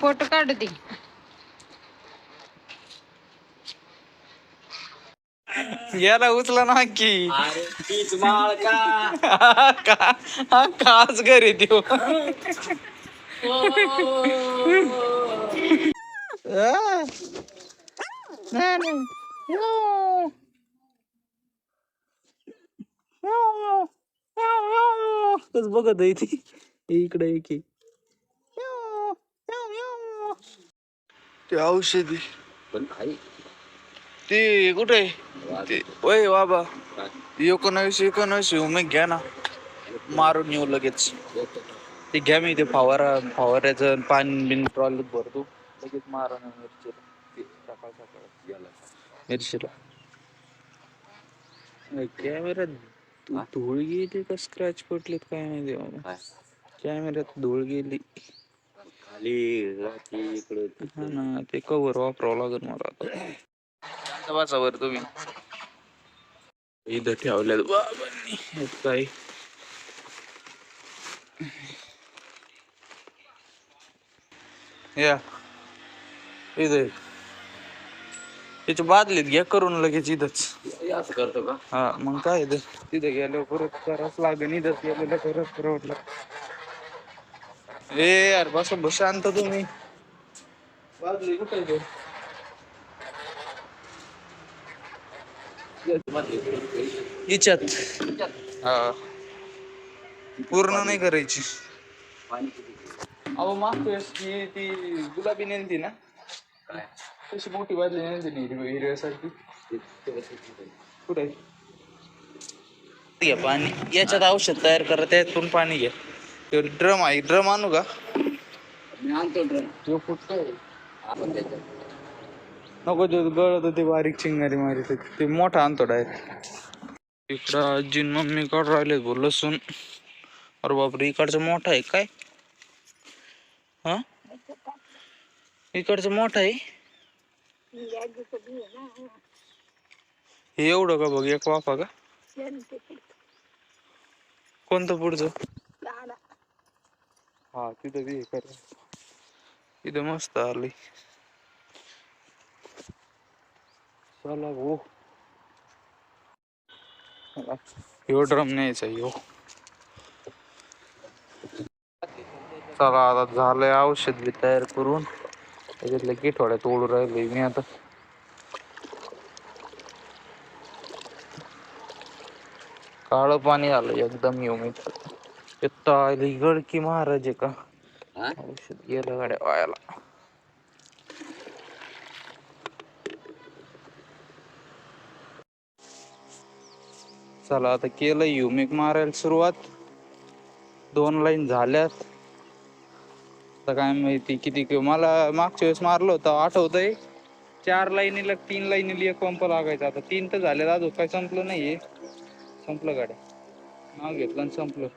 Photo काढते. याला उचला ना की तीच माळ काच घरी देऊ. कस बघत आहे ती इकडे एक ते औषधी पण आई ते कुठे ते वय बाबा 19 उमेक घ्या ना मारून येऊ लगेच. ते घ्या मी ते फवाऱ्याचं पाणी बिन ट्रॉलीत भरतो लगेच मारून मिरचीला सकाळ सकाळ गेला मिरचीला. कॅमेऱ्यात धूळ गेली का स्क्रॅच पडलेत काय माहिती बाबा. कॅमेऱ्यात धूळ गेली खाली इकडे हा ना ते कवर वापरावं लागेल मला आता. शांत बसावर तुम्ही इथं ठेवल्यात बाबांनी काय या इथे त्याच्या बादलीत घ्या करून लगेच इथंच. असं करतो का? हा मग काय तिथे गेल्यावर परत करावंच लागेल. इथंच गेलेलं परत परवडलं. ए यार बस शांत तुम्ही. बादली कुठे आहे? हिच्यात हा पूर्ण नाही करायची. अहो मागच्या वेळेस ती गुलाबी नेलती ना काय तशी मोठी बादली नेलती ना हिरव्यासाठी. कुठे घ्या पाणी याच्यात औषध तयार करा त्यातून पाणी घ्या. ते ड्रम आहे ड्रम आणू का? मी आणतो ड्रम. तो फुटतोय आपण त्याच्यात नको ते गळत ते बारीक चिंगारी मारी ते मोठा आणतो डायरेक्ट. इकडं आजी मम्मी काढ राहिले बोल लसूण. अरे बापरे इकडचं मोठा आहे काय? हा इकडचं मोठा आहे हे एवढं का बघ एक वाफा का? कोणतं पुढचं? हा तिथं बी कर तिथं मस्त आली. चला भाऊ ह्यो ड्रम न्यायचा ह्यो. चला आता झालंय औषध बी तयार करून त्याच्यातले गिठोड्या तोडू राहिले मी आता. काळं पाणी आलं एकदम युमिक. गडकी महाराज आहे का औषध गेलं गाड्या वायाला. चला आता केलं युमिक मारायला सुरुवात. 2 लाईन झाल्यात. आता काय माहिती किती मला मागच्या वेळेस मारलं होतं आठवतंय. 4 लाईनीला 3 लाईनीला एक पंप लागायचा. आता 3 तर झाले अजून काही संपलं नाहीये. संपलं गाड्या नाव घेतलं आणि संपलं.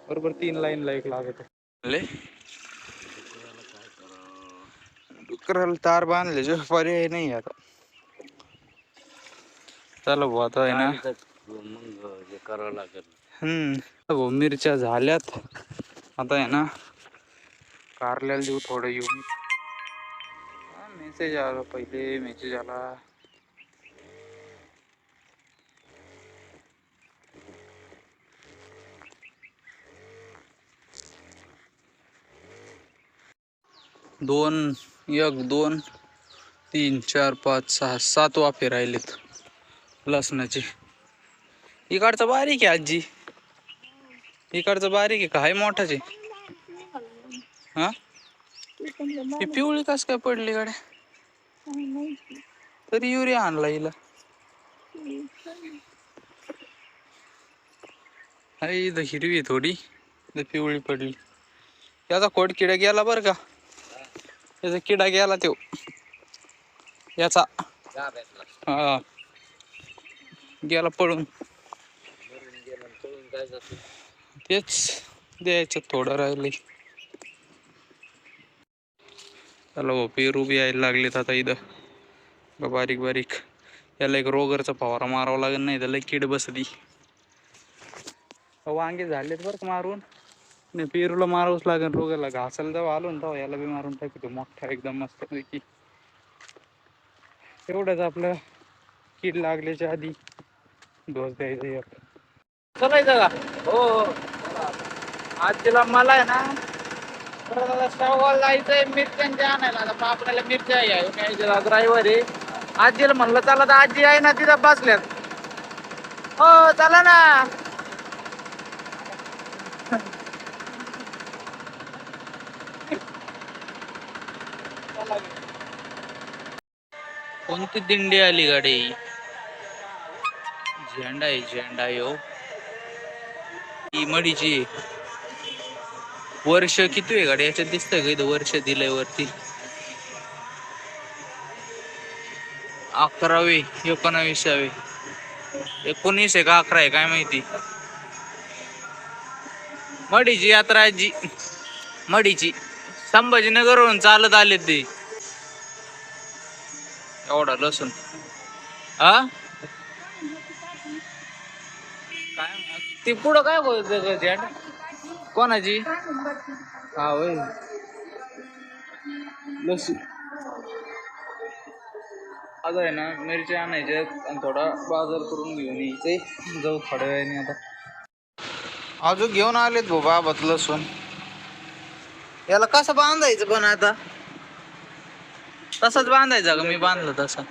बरोबर 3 लाईनला एक लागत. डुकराला तार बांधले जो पर्याय नाही आता. चला भाऊ आता आहे ना मग हे करावं लागेल. भाऊ मिरच्या झाल्यात आता आहे ना कारल्याला देऊ थोडं येऊन. मेसेज आला पहिले मेसेज आला. दोन 1 2 3 4 5 6 7 वाफे राहिलेत लसणाचे. इकडचं बारीक आहे आजी. इकडचं बारीक आहे काय मोठाच आहे. हा ही पिवळी कस काय पडली गाड्या? तरी युरिया आणला हिला. इथं हिरवी थोडी पिवळी पडली. याचा खोड किडा गेला बर का. याचा किडा गेला तो याचा हा गेला पळून. तेच द्यायचं थोडं राहिले. चला भाऊ पेरू बी यायला लागलेत आता इथं बारीक बारीक. याला एक रोगरचा फवारा मारावा लागेल नाही त्याला कीड बसली. वांगे झालेत बरं का मारून. नाही पेरूला मारावंच लागेल रोगाला. घासाला जेव्हा आलो ना तेव्हा याला बी मारून टाकतो मोठा एकदम मस्त पैकी. एवढंच आपलं कीड लागल्याच्या आधी डोस द्यायचा एक. चलायचं का? हो. आज तिला मला आहे ना स्टॉल जायचंय मिरच्यांच्या आणायला. आता पापड्याला मिरच्या आहे ड्रायव्हर आहे. आजीला म्हणलं चला तर आजी आहे ना तिथं बसल्यात. हो चला ना. कोणती दिंडी आली गाडी? झेंडा आहे झेंडा यो. ही मडीची वर्ष किती आहे गाडी याच्यात दिसतंय का? इथं वर्ष दिलंय वरती. 11वे 19वे 19 आहे का 11 आहे काय माहिती. मडीची यात्रा आजी. मडीची संभाजीनगरवरून चालत आले ते. एवढा लसूण हा काय ते पुढं काय बोलत झेंड कोणाची? हा होय लसूण. आता आहे ना मिरच्या आणायच्या आणि थोडा बाजार करून घेऊन यायचंय. जाऊ थोड्या वेळाने आता. अजून घेऊन आलेत भाऊ बाबत लसूण. याला कसं बांधायचं पण आता? तसंच बांधायचं का? मी बांधलं तसं.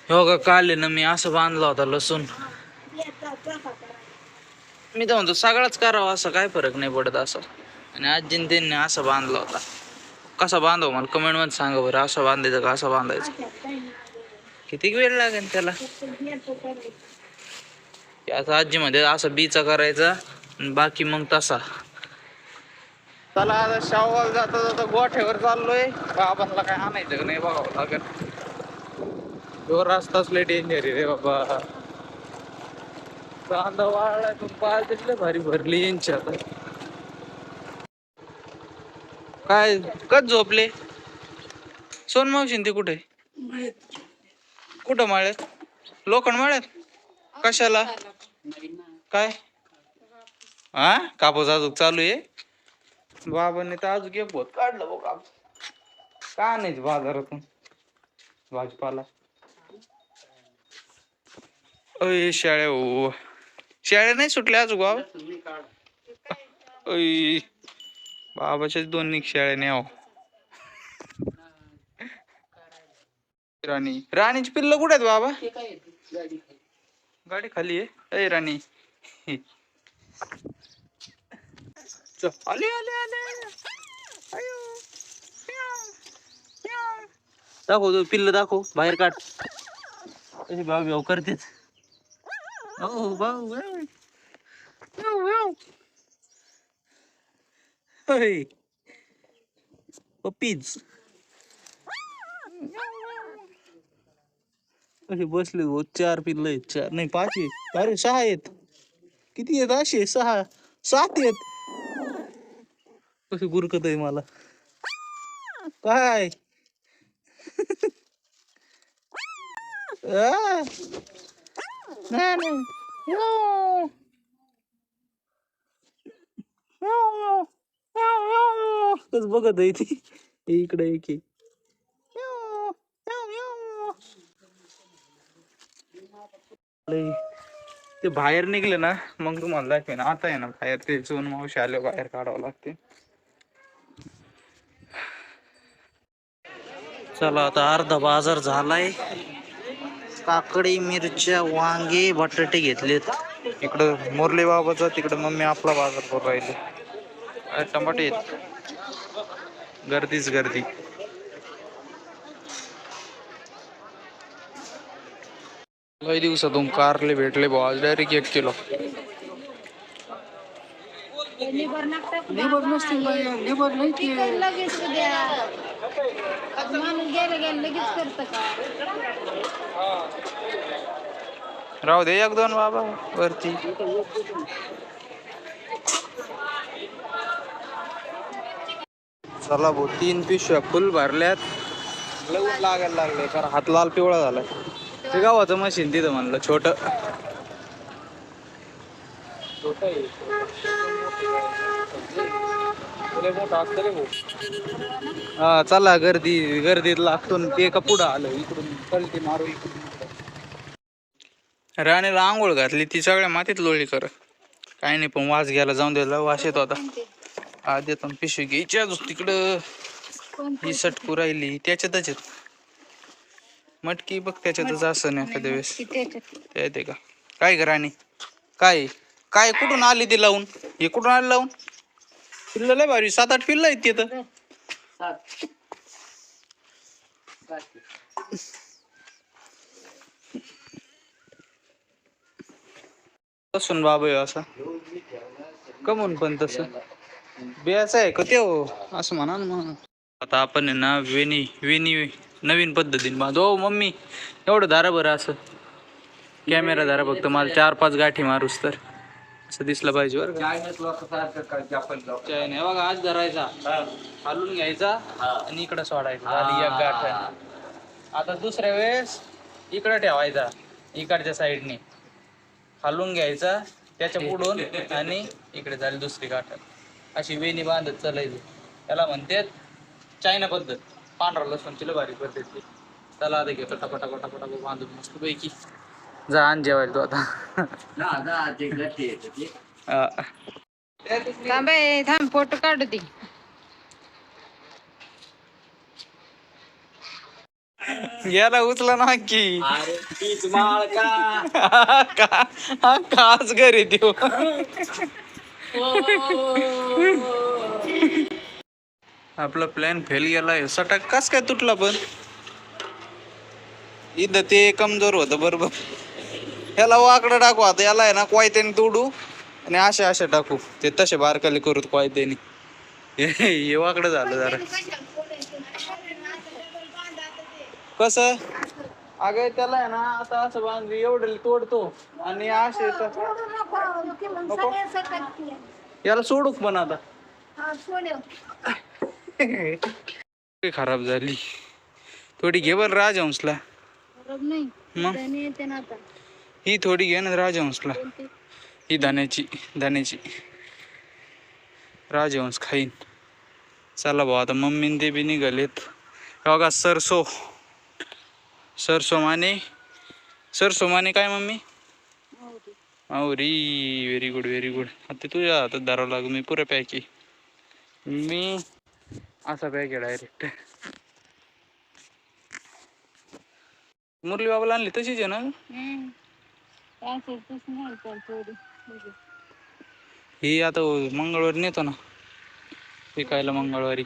हो का काल ना मी असं बांधला होता लसूण. मी तर म्हणतो सगळाच करावं असं काय फरक नाही पडत असं. आणि आजीन त्यांनी असं बांधला होता. कसा बांधव मला कमेंट मध्ये सांगा बरं. असं बांधायचं का असं बांधायचं? किती वेळ लागेल त्याला? आता आजी मध्ये असं बीचा करायचा बाकी मग तसा. चला आता शाहूवाल जाता जाता गोठ्यावर चाललोय. बाबांना काय आणायचं का नाही बघावं लागेल. तो रस्ताच लय डेंजर आहे रे बाबा. कांदा वाळलाय पण पाय तिथले भारी भरली यांची आता. काय कच झोपले? सोन मावशी ते कुठे? कुठं माळ्यात? लोखंड माळ्यात? कशाला? काय हा कापूस अजून चालू आहे? बाबांनी तर अजून एक बोत काढलं बघ. काय नाही बाजारातून भाजपाला. अय शेळ्या हो. शेळ्या नाही सुटल्या अजून बाबा. अय बाबाच्याच 2 शेळ्या न्याव. राणी राणीची पिल्ल कुठे आहेत बाबा? गाडी खाली आहे. अय राणी आले आले आले. दाखव तू पिल्ल दाखव. बाहेर काढ. कशी भाऊ भाऊ करतेच. हो भाऊ पप्पीज कसे बसले हो. 4 पिल्ल आहेत. 4 नाही 5 आहेत. अरे 6 आहेत. किती आहेत? असे 6 7 आहेत. कसे गुरकत आहे मला काय? कस बघत आहे ती. इकडे एक ते बाहेर निघले ना मग तुम्हाला दाखवेन. आता आहे ना बाहेर ते सोन मावशी आले बाहेर काढावं लागते. चला आता अर्धा बाजार झालाय. काकडी मिरच्या वांगे बटाटे घेतलेत. इकडं मोरले बाबाचा तिकडं मम्मी आपला बाजार करून राहिले. टमाटे गर्दीच गर्दी. काही दिवसातून कारले भेटले भाऊ. आज डायरेक्ट 1 किलो. राहू दे 1-2 बाबा वरती. चला भाऊ 3 पिशव्या फुल भरल्यात. लवून लागायला लागले कारण हात लाल पिवळा झालाय. ते गावाचं मशीन तिथं म्हणलं छोट. मोठं आहे लय मोठं असतं रे भाऊ. हा चला गर्दीत लागतो न ते का पुढं आलं इकडून पलटी मारू इकडून. राणीला आंघोळ घातली ती सगळ्या मातीत लोळली कर काही नाही पण वास घ्यायला जाऊन द्यायला वास येतो आता. आधी आता पिशवी घ्यायची अजून तिकडं ही सटकू राहिली त्याच्यातच आहेत. मटकी बघ त्याच्यातच असं नाही एखाद्या वेळेस ते येते का काय करा आणि काय काय कुठून आली ती लावून हे कुठून आली लावून पिल्लं लय भारी 7-8 पिल्लं आहेत तिथं. तसून बाबा आहे असा कमून पण तसं बियाचं आहे का ते हो असं म्हणा ना मग. आता आपण आहे ना वेणी नवीन पद्धतीने बांधू मम्मी एवढं धारा बरं असं कॅमेरा धारा फक्त मला 4-5 गाठी मारूस तर असं दिसलं पाहिजे बरं नाही बघा आज धरायचा हालून घ्यायचा आणि इकडं सोडायचा झाली एक गाठ. आता दुसऱ्या वेळेस इकडं ठेवायचा इकडच्या साईडने हालून घ्यायचा त्याच्या पुढून आणि इकडे झाली दुसरी गाठ. अशी वेणी बांधत चालायची त्याला म्हणतात चायना पद्धत. पांढरा लसूण चिल भारी पद्धत. चला आता घेतो पटापटा बांधून मस्त पैकी जा आण जेवायला तू आता. थांब फोटो काढू दे. याला उचला ना की काच घरी देऊ. आपला प्लॅन फेल गेलाय सटक कस काय तुटला पण इथं ते कमजोर होतं बरोबर. याला वाकडं टाकू आता याला आहे ना क्वायत्याने तोडू आणि अशा टाकू ते तसे बारकाले करू क्वायत्याने. हे वाकडं झालं जरा कसं अगं त्याला आहे ना आता असं बांधू एवढं तोडतो आणि असे याला सोडूक पण आता खराब झाली थोडी घे बर राजहंसला मग ही थोडी घे ना राजहंसला ही धान्याची राजहंस खाईन. चला भाऊ आता मम्मीन ते बी निघालेत बघा सरसो माने काय मम्मी औरी व्हेरी गुड. आता तुझ्या हातात धरावं लागू मी पुऱ्या पॅकी मी असा पॅक आहे डायरेक्ट. मुरली बाबाला आणली तशीच आहे ना ही आता मंगळवारी नेतो ना विकायला मंगळवारी.